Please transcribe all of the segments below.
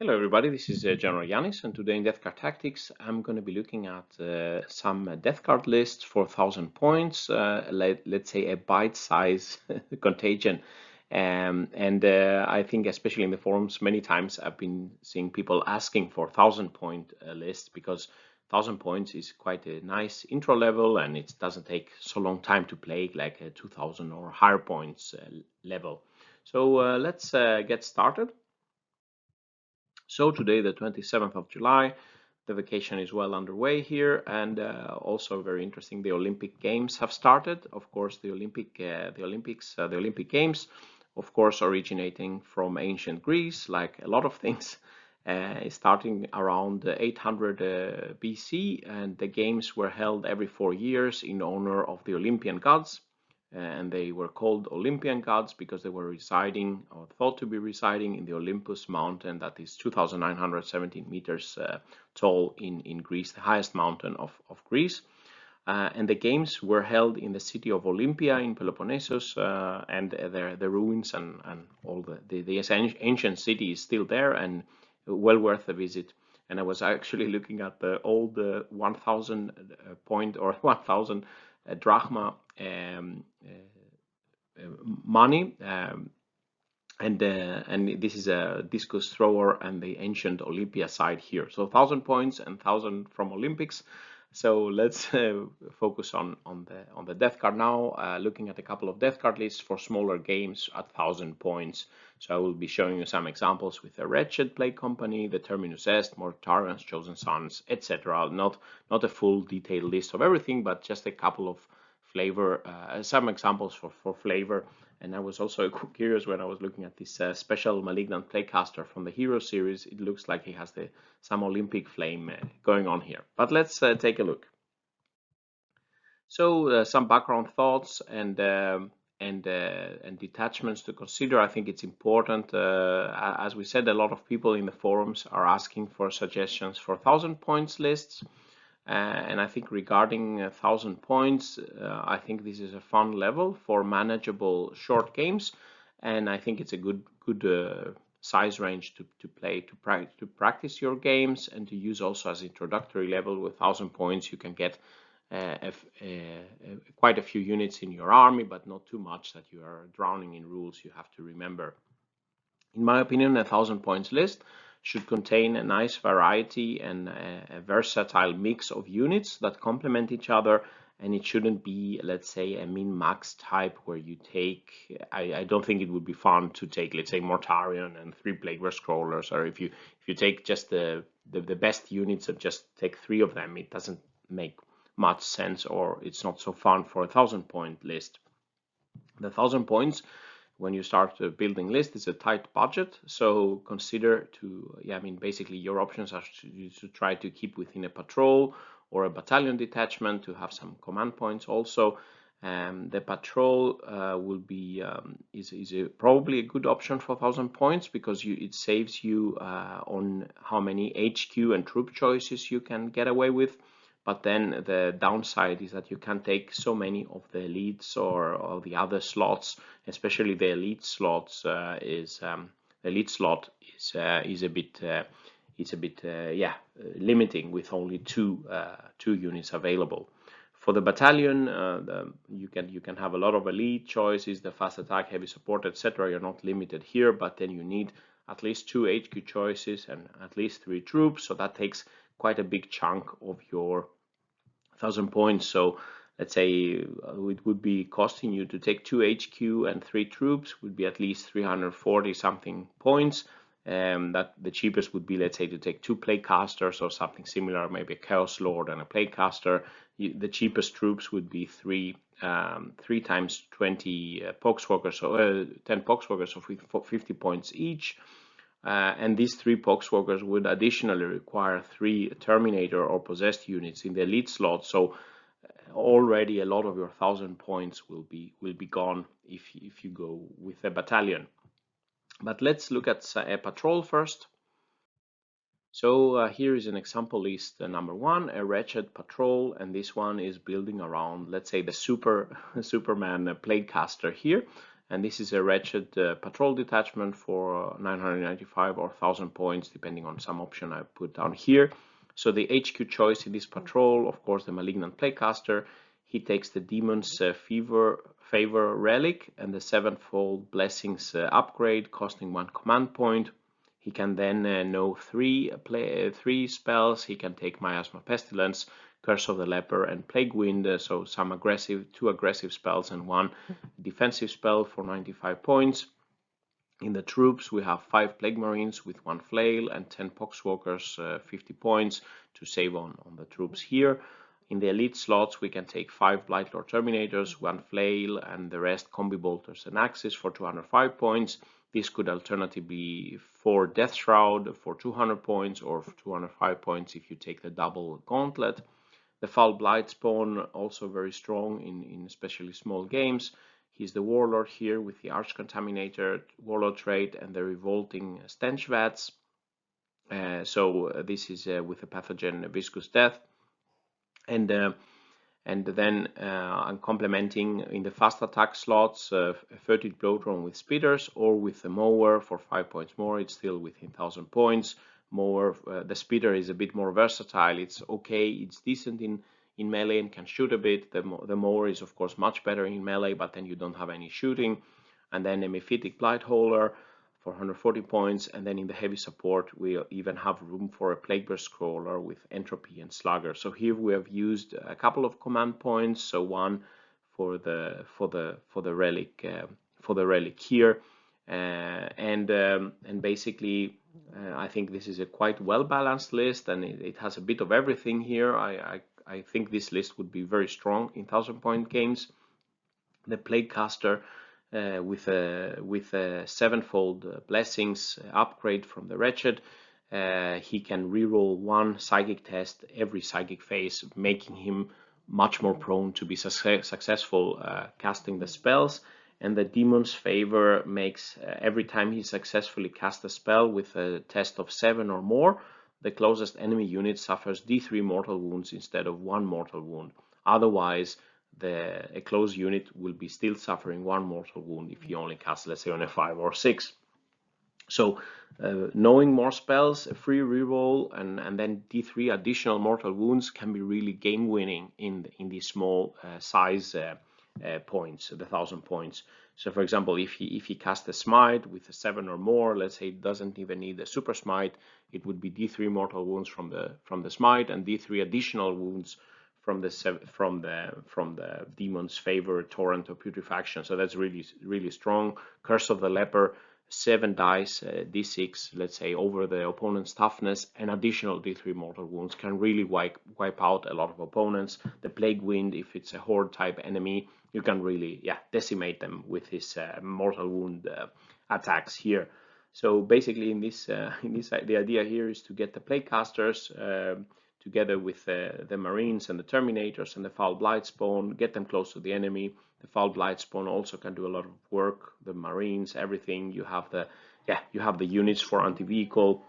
Hello everybody, this is General Yanis, and today in Death Card Tactics I'm going to be looking at some death card lists for 1000 points, let's say a bite-size contagion. I think especially in the forums many times I've been seeing people asking for 1000-point lists because 1000 points is quite a nice intro level and it doesn't take so long time to play like a 2000 or higher points level. So let's get started. So today, the 27th of July, the vacation is well underway here, and also very interesting. The Olympic Games have started. Of course, the Olympic Games, of course, originating from ancient Greece, like a lot of things, starting around 800 BC, and the games were held every 4 years in honor of the Olympian gods. And they were called Olympian gods because they were residing or thought to be residing in the Olympus mountain that is 2,917 meters tall in Greece, the highest mountain of Greece. And the games were held in the city of Olympia in Peloponnesus, and the ruins and all the ancient city is still there and well worth a visit. And I was actually looking at the old 1,000 point or 1,000 drachma money, and this is a discus thrower and the ancient Olympia side here. So 1000 points and 1000 from Olympics. So let's focus on the death card now, looking at a couple of death card lists for smaller games at 1000 points. So I will be showing you some examples with the Wretched Plague Company, the Terminus Est, Mortarions, Chosen Sons, etc. Not a full detailed list of everything, but just a couple of flavor, some examples for flavor. And I was also curious when I was looking at this special Malignant Plaguecaster from the Hero series. It looks like he has some Olympic flame going on here. But let's take a look. So some background thoughts and detachments to consider. I think it's important. As we said, a lot of people in the forums are asking for suggestions for 1000 points lists. And I think regarding 1000 points, I think this is a fun level for manageable short games, and I think it's a good size range to play to practice your games and to use also as introductory level. With 1000 points, you can get quite a few units in your army, but not too much that you are drowning in rules you have to remember. In my opinion, a 1000 points list should contain a nice variety and a versatile mix of units that complement each other, and it shouldn't be, let's say, a min-max type where you take, I don't think it would be fun to take, let's say, Mortarion and 3 Plague Scrollers, or if you take just the best units and just take 3 of them, it doesn't make much sense, or it's not so fun for a 1000 point list. The 1000 points, when you start building list, is a tight budget, so consider to, basically your options are to try to keep within a patrol or a battalion detachment to have some command points also. The patrol will be is probably a good option for 1000 points because it saves you on how many HQ and troop choices you can get away with. But then the downside is that you can't take so many of the elites or the other slots, especially the elite slots. Elite slot is a bit limiting with only two units available. For the battalion, you can have a lot of elite choices, the fast attack, heavy support, etc. You're not limited here, but then you need at least 2 HQ choices and at least 3 troops, so that takes quite a big chunk of your 1000 points. So let's say it would be costing you to take 2 HQ and 3 troops, would be at least 340 something points. That the cheapest would be, let's say, to take 2 Plaguecasters or something similar, maybe a Chaos Lord and a Plaguecaster. The cheapest troops would be 3 times 20 Poxwalkers, so 10 Poxwalkers, so 50 points each. And these 3 Poxwalkers would additionally require 3 Terminator or Possessed units in the elite slot. So already a lot of your 1000 points will be gone if you go with a battalion. But let's look at a patrol first. So here is an example list number 1, a Wretched Patrol, and this one is building around, let's say, the Superman Plaguecaster here. and this is a Wretched Patrol detachment for 995 or 1000 points, depending on some option I put down here. So the HQ choice in this patrol, of course, the Malignant Plaguecaster. He takes the Demon's Favor Relic and the Sevenfold Blessings upgrade, costing 1 command point. He can then know three spells. He can take Miasma Pestilence, Curse of the Leper, and Plague Wind. So some two aggressive spells and 1 defensive spell for 95 points. In the troops, we have 5 Plague Marines with 1 flail and 10 Poxwalkers, 50 points to save on the troops here. In the elite slots, we can take 5 Blightlord Terminators, 1 flail, and the rest Combi Bolters and Axes for 205 points. This could alternatively be 4 Death Shroud for 200 points, or for 205 points if you take the double Gauntlet. The Foul Blightspawn, also very strong in especially small games. He's the Warlord here with the Arch Contaminator Warlord trait and the Revolting Stench Vats. So this is with the pathogen Viscous Death. And then I'm complementing in the fast attack slots a 30 Blow-Drone with Speeders or with the Mower for 5 points more. It's still within 1000 points. Mower, the Speeder is a bit more versatile. It's okay, it's decent in melee and can shoot a bit. The Mower is of course much better in melee, but then you don't have any shooting. And then a Mephitic Blightholder for 140 points, and then in the heavy support we even have room for a Plaguebear Scroller with Entropy and Slugger. So here we have used a couple of command points, so 1 for the relic here, and basically I think this is a quite well balanced list, and it has a bit of everything here. I think this list would be very strong in 1000-point games. The Plaguecaster with a sevenfold blessings upgrade from the Wretched. He can reroll 1 psychic test every psychic phase, making him much more prone to be successful casting the spells. And the Demon's Favor makes every time he successfully casts a spell with a test of 7 or more, the closest enemy unit suffers D3 mortal wounds instead of 1 mortal wound. Otherwise, a close unit will be still suffering 1 mortal wound if he only casts, let's say, on a 5 or 6. So knowing more spells, a free reroll, and then D3 additional mortal wounds can be really game winning in these small size points, the 1000 points. So for example, if he casts a smite with a 7 or more, let's say it doesn't even need a super smite, it would be D3 mortal wounds from the smite and D3 additional wounds from the Demon's Favor Torrent of Putrefaction. So that's really strong. Curse of the Leper, 7 dice, D6, let's say, over the opponent's toughness, and additional D3 mortal wounds can really wipe out a lot of opponents. The Plague Wind, if it's a horde type enemy, you can really decimate them with his mortal wound attacks here. So basically, the idea here is to get the Plaguecasters together with the Marines and the Terminators and the Foul Blightspawn, get them close to the enemy. The Foul Blightspawn also can do a lot of work. The Marines, everything. You have the units for anti-vehicle.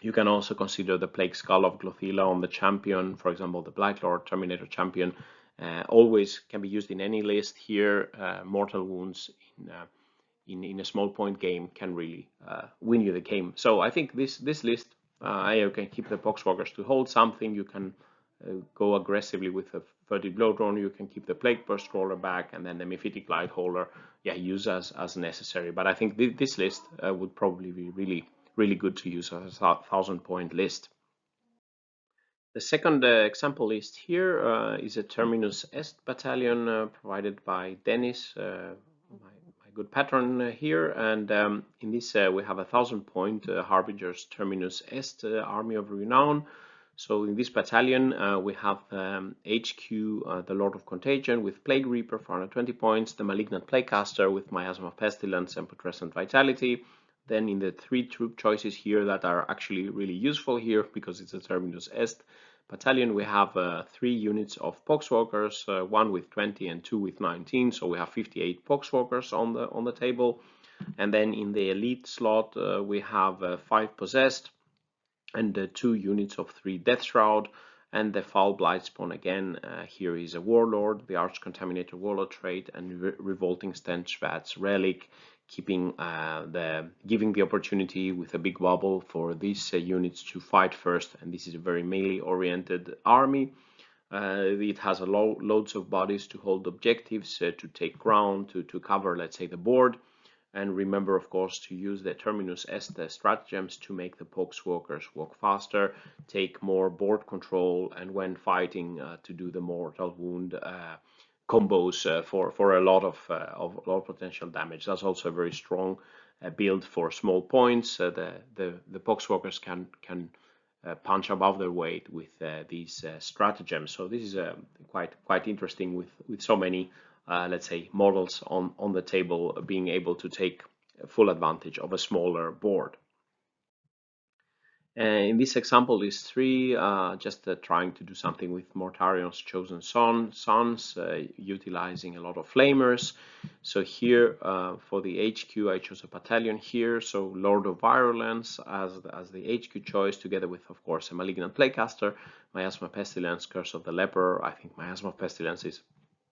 You can also consider the Plague Skull of Glothila on the champion, for example, the Blightlord Terminator champion. Always can be used in any list here. Mortal wounds in a small point game can really win you the game. So I think this list, you can keep the Poxwalkers to hold something. You can go aggressively with a 30 Blow-Drone. You can keep the Plaguebear Scroller back, and then the Mephitic Blightholder, use as necessary. But I think this list would probably be really good to use as a 1000-point list. The second example list here is a Terminus Est Battalion provided by Dennis, my good patron here, and in this we have a 1000-point Harbinger's Terminus Est Army of Renown. So in this battalion we have HQ, the Lord of Contagion with Plague Reaper for 120 points, the Malignant Plaguecaster with Miasma Pestilence and Putrescent Vitality. Then in the 3 troop choices here that are actually really useful here because it's a Terminus Est Battalion, we have 3 units of Poxwalkers, 1 with 20 and 2 with 19, so we have 58 Poxwalkers on the table. And then in the elite slot we have 5 Possessed and 2 units of 3 Death Shroud. And the Foul Blightspawn again, here is a Warlord, the Arch Contaminator Warlord trait, and Revolting Stenchvat's Relic, giving the opportunity with a big wobble for these units to fight first. And this is a very melee-oriented army. It has loads of bodies to hold objectives, to take ground, to cover, let's say, the board. And remember, of course, to use the Terminus Est stratagems to make the Poxwalkers walk faster, take more board control, and when fighting, to do the mortal wound combos for a lot of potential damage. That's also a very strong build for small points. The Poxwalkers can punch above their weight with these stratagems. So this is quite interesting with so many let's say models on the table being able to take full advantage of a smaller board. In this example, these three just trying to do something with Mortarions Chosen Sons, utilizing a lot of flamers. So here for the HQ, I chose a battalion here. So Lord of Virulence as the HQ choice, together with, of course, a Malignant Plaguecaster, Miasma Pestilence, Curse of the Leper. I think Miasma Pestilence is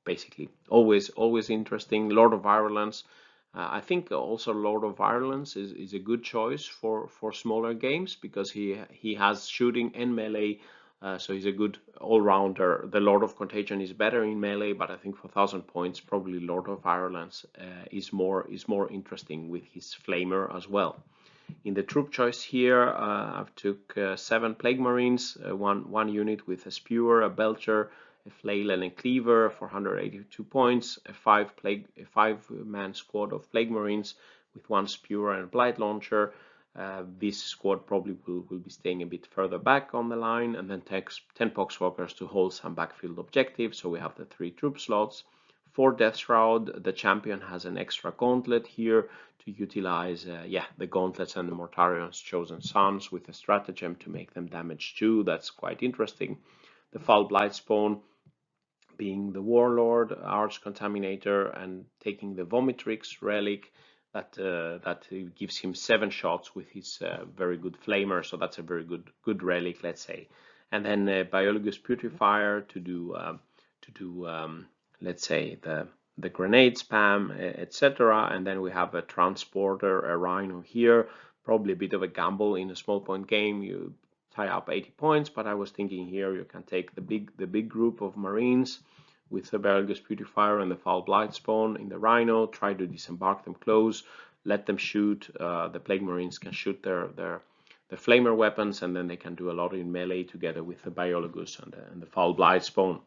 basically always interesting. Lord of Virulence. I think also Lord of Virulence is a good choice for smaller games because he has shooting and melee, so he's a good all-rounder. The Lord of Contagion is better in melee, but I think for 1,000 points probably Lord of Virulence is more interesting with his flamer as well. In the troop choice here, I've took 7 Plague Marines, one unit with a Spewer, a Belcher, a Flail and a Cleaver for 182 points, a 5-man squad of Plague Marines with 1 Spewer and a Blight Launcher. This squad probably will be staying a bit further back on the line, and then 10 Poxwalkers to hold some backfield objectives. So we have the 3 troop slots. For Death Shroud, the champion has an extra gauntlet here to utilize the gauntlets and the Mortarions Chosen Sons with a stratagem to make them damage 2. That's quite interesting. The Foul Blightspawn being the Warlord, Arch Contaminator, and taking the Vomitrix Relic that gives him 7 shots with his very good Flamer, so that's a very good relic, let's say. And then Biologus Putrefier to do let's say the grenade spam, etc. And then we have a Transporter, a Rhino here, probably a bit of a gamble in a small point game. You tie up 80 points, but I was thinking here you can take the big group of Marines with the Biologus Putrefier and the Foul Blightspawn in the Rhino, try to disembark them close, let them shoot. The Plague Marines can shoot the flamer weapons, and then they can do a lot in melee together with the Biologus and the Foul Blightspawn.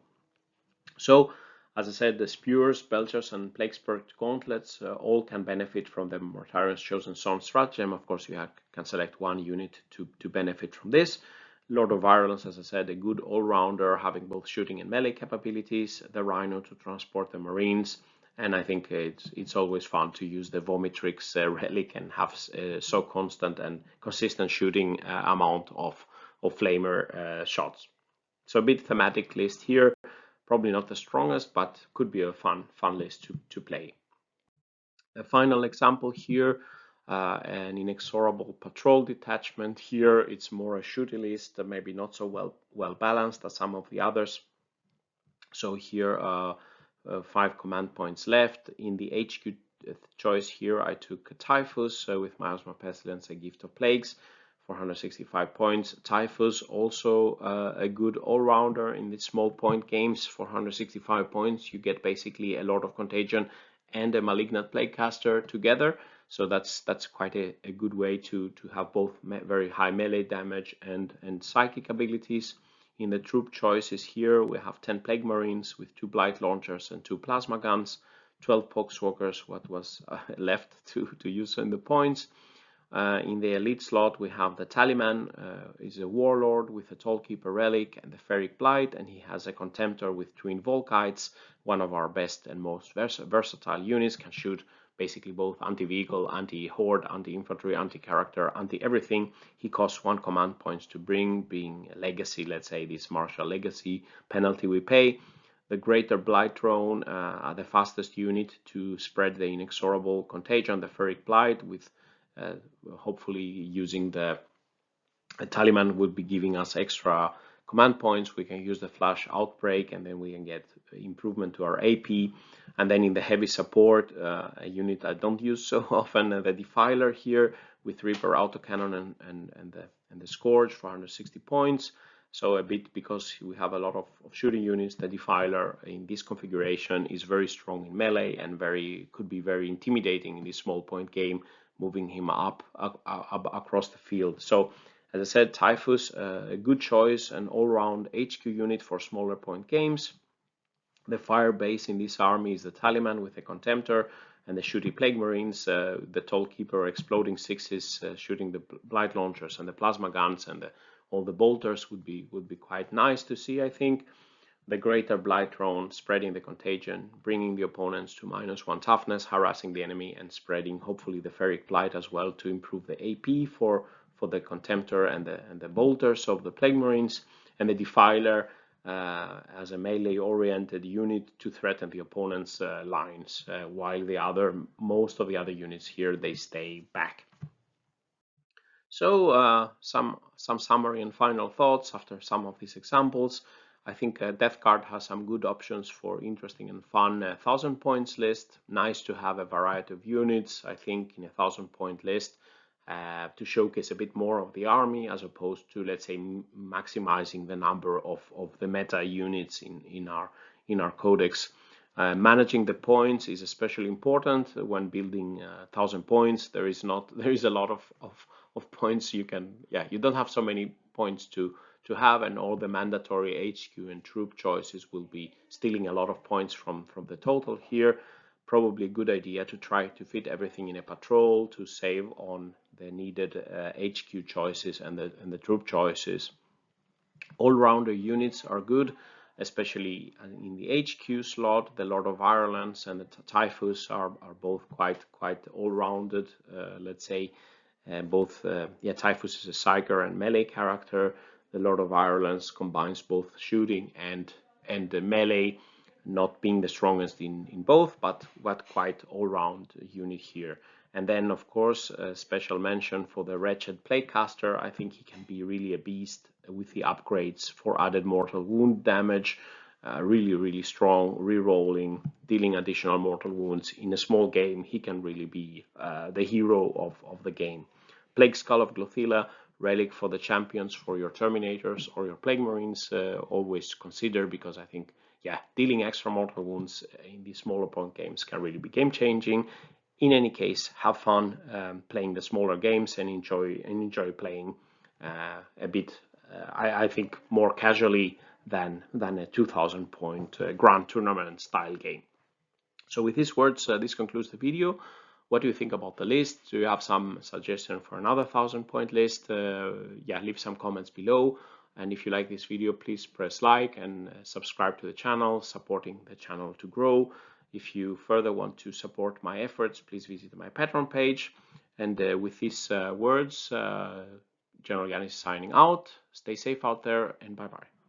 So, as I said, the Spewers, Belchers, and Plague Spurt Gauntlets all can benefit from the Mortarions Chosen Son stratagem. Of course, you can select one unit to benefit from this. Lord of Virulence, as I said, a good all-rounder, having both shooting and melee capabilities. The Rhino to transport the Marines. And I think it's always fun to use the Vomitrix relic and have so constant and consistent shooting amount of flamer shots. So a bit thematic list here. Probably not the strongest, but could be a fun list to play. A final example here, an Inexorable Patrol detachment. Here it's more a shooty list, maybe not so well balanced as some of the others. So here 5 command points left. In the HQ choice here I took Typhus with Miasma Pestilence, a Gift of Plagues, 465 points. Typhus also a good all-rounder in the small point games. 465 points, you get basically a Lord of Contagion and a Malignant Plaguecaster together, so that's quite a good way to have both very high melee damage and psychic abilities. In the troop choices here we have 10 Plague Marines with 2 Blight Launchers and 2 Plasma Guns, 12 Poxwalkers, what was left to use in the points. In the elite slot we have the Tallyman, is a Warlord with a Tollkeeper Relic and the Ferric Blight, and he has a Contemptor with Twin Volkites, one of our best and most versatile units, can shoot basically both anti-vehicle, anti-horde, anti-infantry, anti-character, anti-everything. He costs 1 command points to bring, being a legacy, let's say this martial legacy penalty we pay. The Greater Blight Drone, the fastest unit to spread the Inexorable Contagion, the Ferric Blight, with hopefully using the Tallyman would be giving us extra command points, we can use the flash outbreak, and then we can get improvement to our AP. And then in the heavy support, a unit I don't use so often, the Defiler here with Reaper autocannon and the Scourge for 160 points. So a bit, because we have a lot of shooting units, the Defiler in this configuration is very strong in melee and could be very intimidating in this small point game, moving him up across the field. So as I said, Typhus, a good choice, an all-round HQ unit for smaller point games. The fire base in this army is the Taliman with the Contemptor and the Shooty Plague Marines, the Tollkeeper exploding sixes, shooting the Blight Launchers and the Plasma Guns, and all the Bolters would be quite nice to see, I think. The Greater Blight Drone spreading the contagion, bringing the opponents to -1 toughness, harassing the enemy, and spreading hopefully the Ferric Blight as well to improve the AP for the Contemptor and the Bolters of the Plague Marines, and the Defiler as a melee-oriented unit to threaten the opponent's lines, while most of the other units here, they stay back. So some summary and final thoughts after some of these examples. I think Death Guard has some good options for interesting and fun 1000 points list. Nice to have a variety of units, I think, in a 1000 point list to showcase a bit more of the army, as opposed to, let's say, maximizing the number of the meta units in our codex. Managing the points is especially important when building 1000 points. There is a lot of points you don't have so many points to have, and all the mandatory HQ and troop choices will be stealing a lot of points from the total here. Probably a good idea to try to fit everything in a patrol to save on the needed HQ choices and the troop choices. All-rounder units are good, especially in the HQ slot. The Lord of Virulence and the Typhus are both quite all-rounded, let's say. Typhus is a Psyker and melee character. The Lord of Virulence combines both shooting and the melee, not being the strongest in both, but quite all-round unit here. And then, of course, a special mention for the Wretched Plaguecaster. I think he can be really a beast with the upgrades for added mortal wound damage. Really strong, re-rolling, dealing additional mortal wounds. In a small game, he can really be the hero of the game. Plague Skull of Glothila, relic for the champions, for your Terminators or your Plague Marines, always consider, because I think, dealing extra mortal wounds in these smaller point games can really be game-changing. In any case, have fun playing the smaller games and enjoy playing a bit, I think, more casually than a 2000 point grand tournament style game. So with these words, this concludes the video. What do you think about the list? Do you have some suggestion for another 1000 point list? Leave some comments below. And if you like this video, please press like and subscribe to the channel, supporting the channel to grow. If you further want to support my efforts, please visit my Patreon page. And with these words, General Yanis signing out. Stay safe out there, and bye-bye.